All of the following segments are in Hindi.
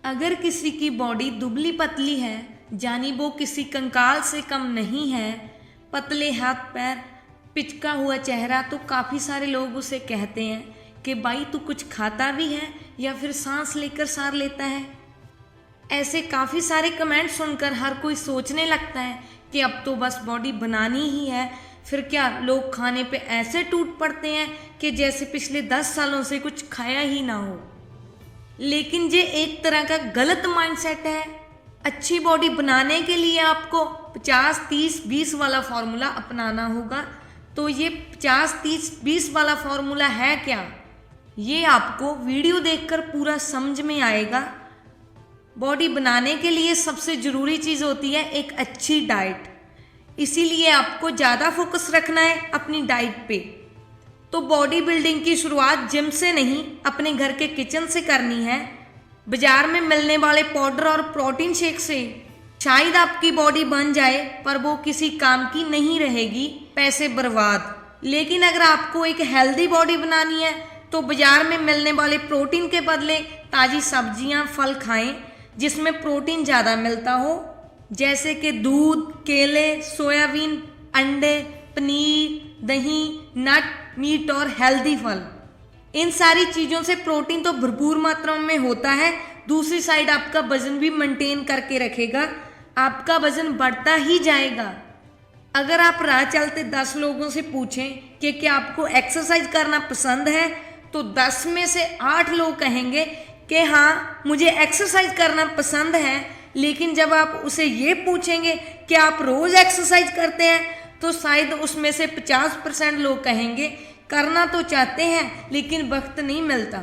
अगर किसी की बॉडी दुबली पतली है, जानी वो किसी कंकाल से कम नहीं है, पतले हाथ पैर, पिचका हुआ चेहरा, तो काफ़ी सारे लोग उसे कहते हैं कि भाई तू कुछ खाता भी है या फिर सांस लेकर सार लेता है। ऐसे काफ़ी सारे कमेंट सुनकर हर कोई सोचने लगता है कि अब तो बस बॉडी बनानी ही है। फिर क्या लोग खाने पे ऐसे टूट पड़ते हैं कि जैसे पिछले 10 सालों से कुछ खाया ही ना हो। लेकिन ये एक तरह का गलत माइंडसेट है। अच्छी बॉडी बनाने के लिए आपको 50-30-20 वाला फॉर्मूला अपनाना होगा। तो ये 50-30-20 वाला फॉर्मूला है क्या, ये आपको वीडियो देखकर पूरा समझ में आएगा। बॉडी बनाने के लिए सबसे ज़रूरी चीज़ होती है एक अच्छी डाइट। इसीलिए आपको ज़्यादा फोकस रखना है अपनी डाइट पे। तो बॉडी बिल्डिंग की शुरुआत जिम से नहीं, अपने घर के किचन से करनी है। बाजार में मिलने वाले पाउडर और प्रोटीन शेक से शायद आपकी बॉडी बन जाए, पर वो किसी काम की नहीं रहेगी, पैसे बर्बाद। लेकिन अगर आपको एक हेल्दी बॉडी बनानी है तो बाजार में मिलने वाले प्रोटीन के बदले ताज़ी सब्जियां, फल खाएं जिसमें प्रोटीन ज़्यादा मिलता हो, जैसे कि दूध, केले, सोयाबीन, अंडे, पनीर, दही, नट, मीट और हेल्दी फल। इन सारी चीज़ों से प्रोटीन तो भरपूर मात्रा में होता है। दूसरी साइड आपका वजन भी मेंटेन करके रखेगा, आपका वजन बढ़ता ही जाएगा। अगर आप राह चलते 10 लोगों से पूछें कि क्या आपको एक्सरसाइज करना पसंद है, तो 10 में से 8 लोग कहेंगे कि हाँ मुझे एक्सरसाइज करना पसंद है। लेकिन जब आप उसे ये पूछेंगे कि आप रोज़ एक्सरसाइज करते हैं, तो शायद उसमें से 50% लोग कहेंगे करना तो चाहते हैं लेकिन वक्त नहीं मिलता,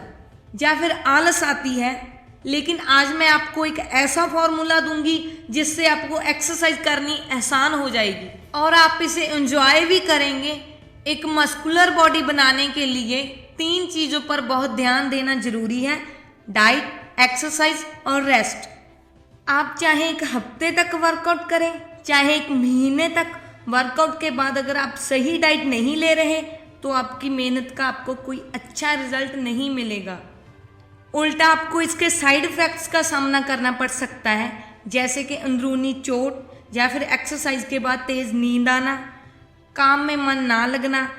या फिर आलस आती है। लेकिन आज मैं आपको एक ऐसा फॉर्मूला दूंगी जिससे आपको एक्सरसाइज करनी आसान हो जाएगी और आप इसे एंजॉय भी करेंगे। एक मस्कुलर बॉडी बनाने के लिए 3 चीज़ों पर बहुत ध्यान देना जरूरी है: डाइट, एक्सरसाइज और रेस्ट। आप चाहे एक हफ्ते तक वर्कआउट करें, चाहे एक महीने तक, वर्कआउट के बाद अगर आप सही डाइट नहीं ले रहे तो आपकी मेहनत का आपको कोई अच्छा रिजल्ट नहीं मिलेगा। उल्टा आपको इसके साइड इफ़ेक्ट्स का सामना करना पड़ सकता है, जैसे कि अंदरूनी चोट या फिर एक्सरसाइज के बाद तेज़ नींद आना, काम में मन ना लगना।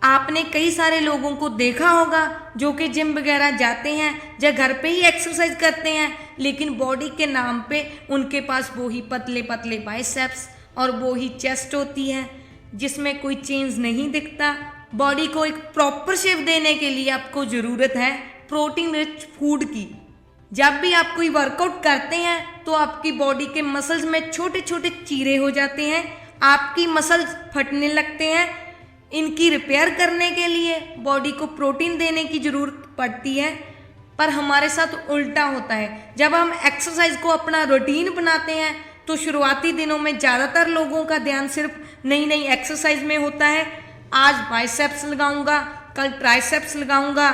आपने कई सारे लोगों को देखा होगा जो कि जिम वगैरह जाते हैं या घर पे ही एक्सरसाइज करते हैं, लेकिन बॉडी के नाम पे उनके पास वो ही पतले पतले बाइसेप्स और वो ही चेस्ट होती है जिसमें कोई चेंज नहीं दिखता। बॉडी को एक प्रॉपर शेप देने के लिए आपको ज़रूरत है प्रोटीन रिच फूड की। जब भी आप कोई वर्कआउट करते हैं तो आपकी बॉडी के मसल्स में छोटे छोटे चीरे हो जाते हैं, आपकी मसल्स फटने लगते हैं। इनकी रिपेयर करने के लिए बॉडी को प्रोटीन देने की ज़रूरत पड़ती है, पर हमारे साथ उल्टा होता है। जब हम एक्सरसाइज को अपना रूटीन बनाते हैं तो शुरुआती दिनों में ज़्यादातर लोगों का ध्यान सिर्फ नई नई एक्सरसाइज में होता है। आज बाइसेप्स लगाऊंगा, कल ट्राइसेप्स लगाऊंगा,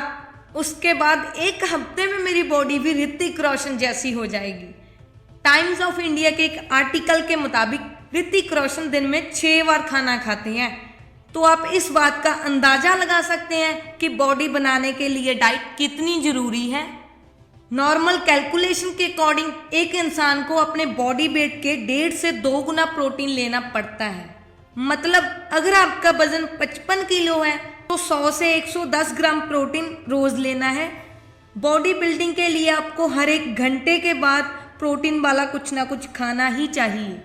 उसके बाद एक हफ्ते में मेरी बॉडी भी ऋतिक रोशन जैसी हो जाएगी। टाइम्स ऑफ इंडिया के एक आर्टिकल के मुताबिक ऋतिक रोशन दिन में 6 बार खाना खाते हैं। तो आप इस बात का अंदाजा लगा सकते हैं कि बॉडी बनाने के लिए डाइट कितनी ज़रूरी है। नॉर्मल कैलकुलेशन के अकॉर्डिंग एक इंसान को अपने बॉडी वेट के 1.5 से 2 गुना प्रोटीन लेना पड़ता है। मतलब अगर आपका वजन 55 किलो है तो 100 से 110 ग्राम प्रोटीन रोज लेना है। बॉडी बिल्डिंग के लिए आपको हर 1 घंटे के बाद प्रोटीन वाला कुछ ना कुछ खाना ही चाहिए।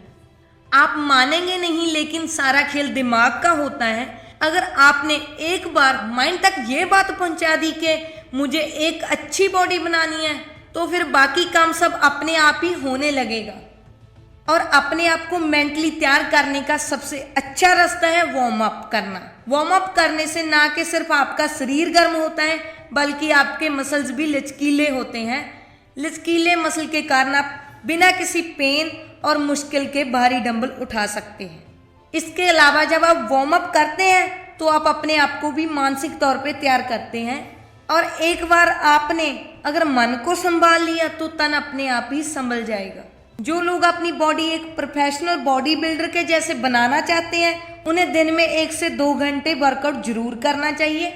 आप मानेंगे नहीं, लेकिन सारा खेल दिमाग का होता है। अगर आपने एक बार माइंड तक ये बात पहुंचा दी कि मुझे एक अच्छी बॉडी बनानी है, तो फिर बाकी काम सब अपने आप ही होने लगेगा। और अपने आप को मेंटली तैयार करने का सबसे अच्छा रास्ता है वार्म अप करना। वार्म अप करने से ना कि सिर्फ आपका शरीर गर्म होता है, बल्कि आपके मसल्स भी लचकीले होते हैं। लचकीले मसल के कारण आप बिना किसी पेन और मुश्किल के भारी डंबल उठा सकते हैं। इसके अलावा जब आप वार्म अप करते हैं तो आप अपने आप को भी मानसिक तौर पे तैयार करते हैं। और एक बार आपने अगर मन को संभाल लिया तो तन अपने आप ही संभल जाएगा। जो लोग अपनी बॉडी एक प्रोफेशनल बॉडी बिल्डर के जैसे बनाना चाहते हैं, उन्हें दिन में 1 से 2 घंटे वर्कआउट जरूर करना चाहिए।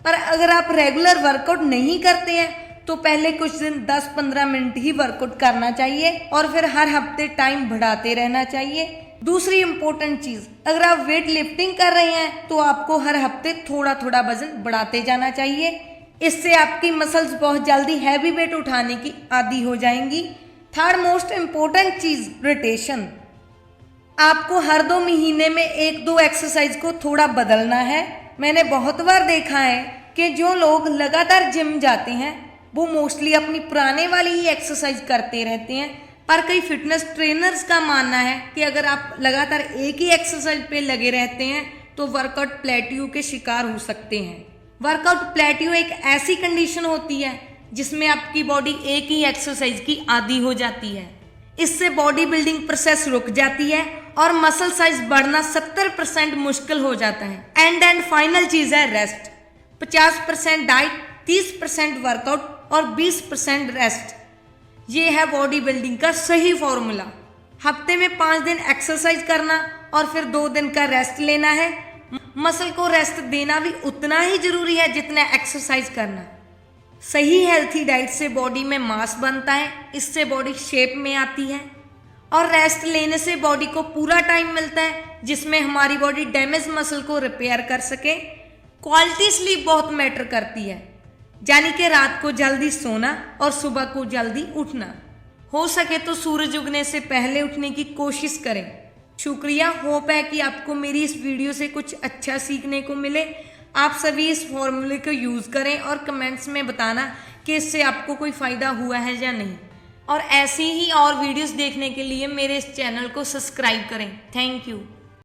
पर अगर आप रेगुलर वर्कआउट नहीं करते हैं तो पहले कुछ दिन 10-15 मिनट ही वर्कआउट करना चाहिए और फिर हर हफ्ते टाइम बढ़ाते रहना चाहिए। दूसरी इंपॉर्टेंट चीज, अगर आप वेट लिफ्टिंग कर रहे हैं तो आपको हर हफ्ते थोड़ा थोड़ा वजन बढ़ाते जाना चाहिए। इससे आपकी मसल्स बहुत जल्दी हैवी वेट उठाने की आदी हो जाएंगी। थर्ड मोस्ट इम्पोर्टेंट चीज, रोटेशन। आपको हर 2 महीने में 1-2 एक्सरसाइज को थोड़ा बदलना है। मैंने बहुत बार देखा है कि जो लोग लगातार जिम जाते हैं वो मोस्टली अपनी पुराने वाली ही एक्सरसाइज करते रहते हैं, पर कई फिटनेस ट्रेनर्स का मानना है कि अगर आप लगातार एक ही एक्सरसाइज पे लगे रहते हैं तो वर्कआउट प्लेट्यू के शिकार हो सकते हैं। वर्कआउट प्लेट्यू एक ऐसी कंडीशन होती है जिसमें आपकी बॉडी एक ही एक्सरसाइज की आदी हो जाती है। इससे बॉडी बिल्डिंग प्रोसेस रुक जाती है और मसल साइज बढ़ना 70% मुश्किल हो जाता है। एंड फाइनल चीज है रेस्ट। 50% डाइट, 30% वर्कआउट और 20% रेस्ट। ये है बॉडी बिल्डिंग का सही फॉर्मूला। हफ्ते में 5 दिन एक्सरसाइज करना और फिर 2 दिन का रेस्ट लेना है। मसल को रेस्ट देना भी उतना ही जरूरी है जितना एक्सरसाइज करना। सही हेल्थी डाइट से बॉडी में मास बनता है, इससे बॉडी शेप में आती है और रेस्ट लेने से बॉडी को पूरा टाइम मिलता है जिसमें हमारी बॉडी डैमेज मसल को रिपेयर कर सके। क्वालिटी स्लीप बहुत मैटर करती है, यानी कि रात को जल्दी सोना और सुबह को जल्दी उठना। हो सके तो सूरज उगने से पहले उठने की कोशिश करें। शुक्रिया, होप है कि आपको मेरी इस वीडियो से कुछ अच्छा सीखने को मिले। आप सभी इस फॉर्मूले को यूज़ करें और कमेंट्स में बताना कि इससे आपको कोई फ़ायदा हुआ है या नहीं। और ऐसी ही और वीडियोस देखने के लिए मेरे इस चैनल को सब्सक्राइब करें। Thank you.